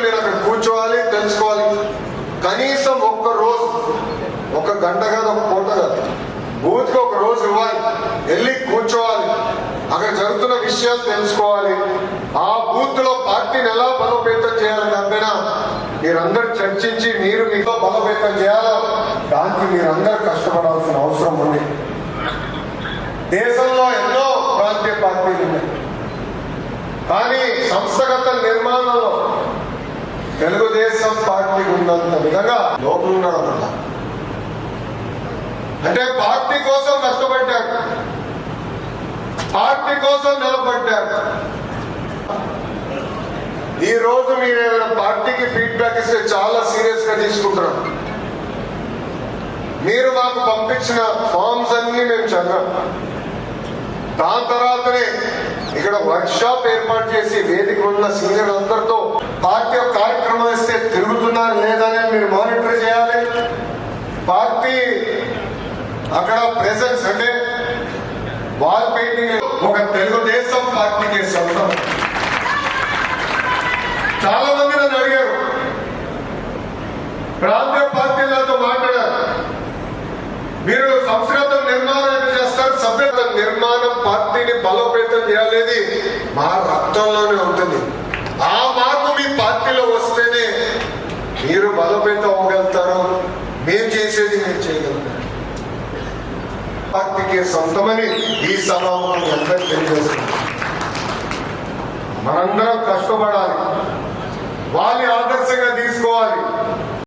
మీరు అక్కడ కూర్చోవాలి, తెలుసుకోవాలి. కనీసం ఒక్క రోజు, ఒక గంట కాదు, ఒక పూట కాదు, బూత్కి ఒక రోజు ఇవ్వాలి, వెళ్ళి కూర్చోవాలి, అక్కడ జరుగుతున్న విషయాలు తెలుసుకోవాలి. ఆ బూత్ లో పార్టీని ఎలా బలోపేతం చేయాలని దానిపైన మీరందరూ చర్చించి మీరు మీతో బలోపేతం చేయాలో దానికి మీరందరూ కష్టపడాల్సిన అవసరం ఉంది. దేశంలో ఎన్నో ప్రాంతీయ పార్టీలు ఉన్నాయి, కానీ సంస్థగత నిర్మాణంలో తెలుగుదేశం పార్టీ ఉన్నంత విధంగా లోపం ఉండడం. అంటే పార్టీ కోసం కష్టపడ్డారు, పార్టీ కోసం నిలబడ్డారు. ఈ రోజు మీరు ఏదైనా పార్టీకి ఫీడ్బ్యాక్ ఇస్తే చాలా సీరియస్ గా తీసుకుంటున్నారు. మీరు మాకు పంపించిన ఫార్మ్స్ అన్ని మేము చదివాం. దాని తర్వాతనే ఇక్కడ వర్క్ షాప్ ఏర్పాటు చేసి వేదిక ఉన్న సీనియర్ అందరితో పార్టీ యొక్క కార్యక్రమం ఇస్తే తిరుగుతున్నారు లేదని మీరు మానిటర్ చేయాలి. పార్టీ అక్కడ ప్రెసెన్స్ అంటే వాల్ పెయింటింగ్ ఒక తెలుగుదేశం పార్టీకి సొంతం. చాలా మంది నన్ను అడిగారు, ప్రాంతీయ పార్టీలతో మాట్లాడారు, మీరు సంస్కృత నిర్మాణం చేస్తారు, సభ్యత నిర్మాణం పార్టీని బలోపేతం చేయాలి, మా రక్తంలోనే ఉంటుంది. ఆ మార్పు మీ పార్టీలో వస్తేనే మీరు బలోపేతం అవ్వగలుగుతారు, మేము చేసేది మీరు చేయగలుగుతారు. పార్టీకి సొంతమని ఈ సభాముఖం అందరికీ తెలియజేస్తుంది. మనందరం కష్టపడాలి, వాళ్ళని ఆదర్శంగా తీసుకోవాలి.